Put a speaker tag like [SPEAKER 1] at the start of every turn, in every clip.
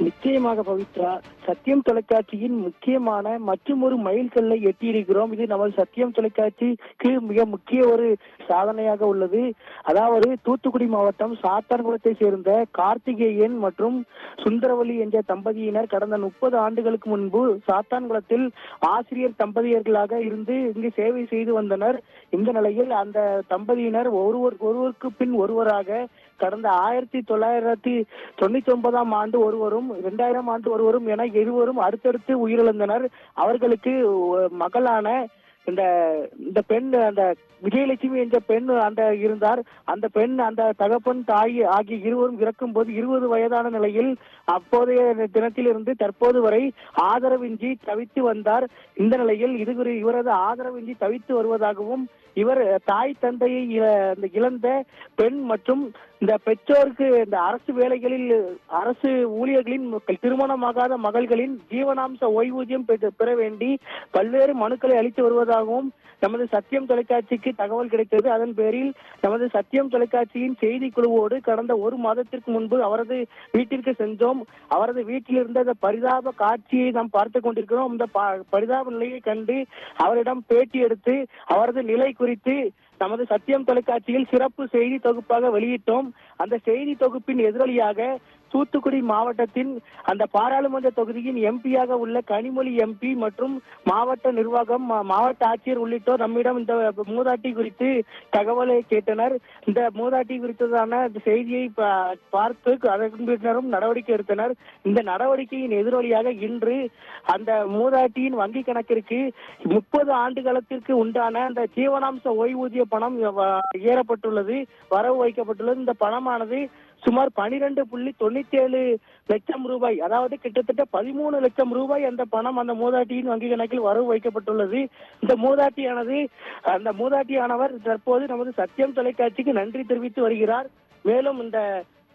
[SPEAKER 1] நிச்சயமாக பவித்ரா, சத்தியம் தொலைக்காட்சியின் முக்கியமான மற்றும் ஒரு மைல்கல்லை எட்டியிருக்கிறோம். இது நமது சத்தியம் தொலைக்காட்சிக்கு மிக முக்கிய ஒரு சாதனையாக உள்ளது. அதாவது தூத்துக்குடி மாவட்டம் சாத்தான்குளத்தை சேர்ந்த கார்த்திகேயன் மற்றும் சுந்தரவல்லி என்ற தம்பதியினர் கடந்த 30 ஆண்டுகளுக்கு முன்பு சாத்தான்குளத்தில் ஆசிரியர் தம்பதியர்களாக இருந்து இங்கு சேவை செய்து வந்தனர். இந்த நிலையில் அந்த தம்பதியினர் ஒருவருக்கு பின் ஒருவராக கடந்த 1999ஆம் ஆண்டு ஒருவரும் 2000 ஆண்டு ஒருவரும் என இருவரும் அடுத்தடுத்து உயிரிழந்தனர். அவர்களுக்கு மகளான இந்த பெண், அந்த விஜயலட்சுமி என்ற பெண் இருந்தார். அந்த பெண், அந்த தகப்பன், தாய் ஆகிய இருவரும் இறக்கும்போது 20 வயதான நிலையில் அப்போதைய தினத்திலிருந்து தற்போது வரை ஆதரவின்றி தவித்து வந்தார். இந்த நிலையில் இவரது ஆதரவின்றி தவித்து வருவதாகவும் இவர் தாய் தந்தையை இழந்த பெண் மற்றும் இந்த பெற்றோருக்கு இந்த அரசு வேலைகளில் அரசு ஊழியர்களின் திருமணமாகாத மகள்களின் ஜீவனாம்ச ஓய்வூதியம் பெற வேண்டி பல்வேறு மனுக்களை அளித்து வருவதாகவும் நமது சத்தியம் தொலைக்காட்சிக்கு தகவல் கிடைத்தது. அதன் பேரில் நமது சத்தியம் தொலைக்காட்சியின் செய்தி குழுவோடு கடந்த 1 மாதத்திற்கு முன்பு அவரது வீட்டிற்கு சென்றோம். அவரது வீட்டில் இருந்த அந்த பரிதாப காட்சியை நாம் பார்த்து கொண்டிருக்கிறோம். இந்த பரிதாப நிலையை கண்டு அவரிடம் பேட்டி எடுத்து அவரது நிலை குறித்து நமது சத்தியம் தொலைக்காட்சியில் சிறப்பு செய்தி தொகுப்பாக வெளியிட்டோம். அந்த செய்தி தொகுப்பின் எதிரொலியாக தூத்துக்குடி மாவட்டத்தின் அந்த பாராளுமன்ற தொகுதியின் எம்பியாக உள்ள கனிமொழி எம்பி மற்றும் மாவட்ட நிர்வாகம், மாவட்ட ஆட்சியர் உள்ளிட்டோர் நம்மிடம் இந்த மூதாட்டி குறித்து தகவலை கேட்டனர். இந்த மூதாட்டி குறித்ததான செய்தியை பார்த்து அதன் பின்னரும் நடவடிக்கை எடுத்தனர். இந்த நடவடிக்கையின் எதிரொலியாக இன்று அந்த மூதாட்டியின் வங்கி கணக்கிற்கு 30 ஆண்டு காலத்திற்கு உண்டான அந்த ஜீவனாம்ச ஓய்வூதிய பணம் ஏறப்பட்டுள்ளது, வரவு வைக்கப்பட்டுள்ளது. இந்த பணமானது சுமார் 12.97 லட்சம் ரூபாய், அதாவது கிட்டத்தட்ட 13 லட்சம் ரூபாய் அந்த பணம் அந்த மூதாட்டியின் வங்கி கணக்கில் வரவு வைக்கப்பட்டுள்ளது. இந்த மூதாட்டியானவர் தற்போது நமது சத்தியம் தொலைக்காட்சிக்கு நன்றி தெரிவித்து வருகிறார். மேலும்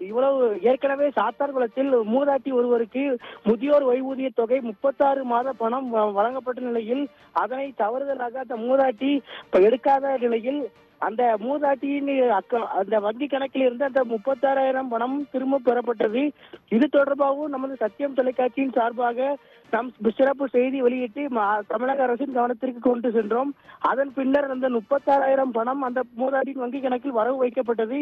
[SPEAKER 1] இவ்வளவு ஏற்கனவே சாத்தான்குளத்தில் மூதாட்டி ஒருவருக்கு முதியோர் ஓய்வூதிய தொகை 36 மாத பணம் வழங்கப்பட்ட நிலையில் அதனை தவறுதலாக அந்த மூதாட்டி எடுக்காத நிலையில் அந்த மூதாட்டியின் அந்த வங்கி கணக்கில் இருந்து அந்த 36,000 பணம் திரும்ப பெறப்பட்டது. இது தொடர்பாகவும் நமது சத்தியம் தொலைக்காட்சியின் சார்பாக நாம் சிறப்பு செய்தி வெளியிட்டு தமிழக அரசின் கவனத்திற்கு கொண்டு சென்றோம். அதன் பின்னர் அந்த 36,000 பணம் அந்த மூதாட்டியின் வங்கி கணக்கில் வரவு வைக்கப்பட்டது.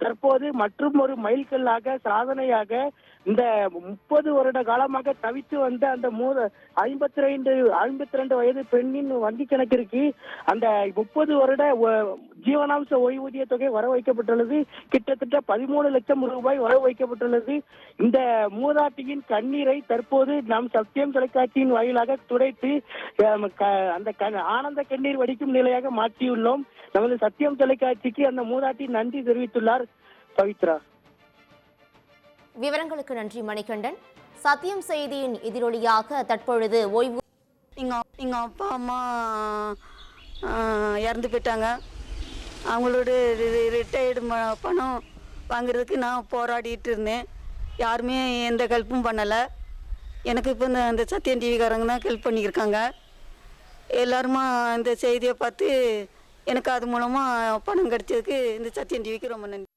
[SPEAKER 1] தற்போது மற்றும் ஒரு மைல்கல்லாக சாதனையாக இந்த 30 வருட காலமாக தவித்து வந்த அந்த 52 வயது பெண்ணின் வங்கி கணக்கிற்கு அந்த 30 வருட ஜீவனாம்ச ஓய்வூதிய தொகை வரவு வைக்கப்பட்டுள்ளது. கிட்டத்தட்ட 13 லட்சம் ரூபாய் வரவு வைக்கப்பட்டுள்ளது. இந்த மூதாட்டியின் கண்ணீரை தற்போது நாம் சத்தியம் தொலைக்காட்சியின் வாயிலாக துடைத்து அந்த ஆனந்த கண்ணீர் வடிக்கும் நிலையாக மாற்றியுள்ளோம். நமது சத்தியம் தொலைக்காட்சிக்கு அந்த மூதாட்டி நன்றி தெரிவித்துள்ளார். பவித்ரா,
[SPEAKER 2] விவரங்களுக்கு நன்றி மணிகண்டன். சத்தியம் செய்தியின் எதிரொலியாக தற்பொழுது ஓய்வு
[SPEAKER 3] எங்கள் அப்பா அம்மா இறந்து போயிட்டாங்க. அவங்களோட ரிட்டையர்டு பணம் வாங்குறதுக்கு நான் போராடிட்டு இருந்தேன். யாருமே எந்த ஹெல்ப்பும் பண்ணலை. எனக்கு இப்போ இந்த சத்தியம் டிவிக்காரங்க தான் ஹெல்ப் பண்ணியிருக்காங்க. எல்லாருமா இந்த செய்தியை பார்த்து எனக்கு அது மூலமாக பணம் கிடைச்சதுக்கு இந்த சத்தியம் டிவிக்கு ரொம்ப நன்றி.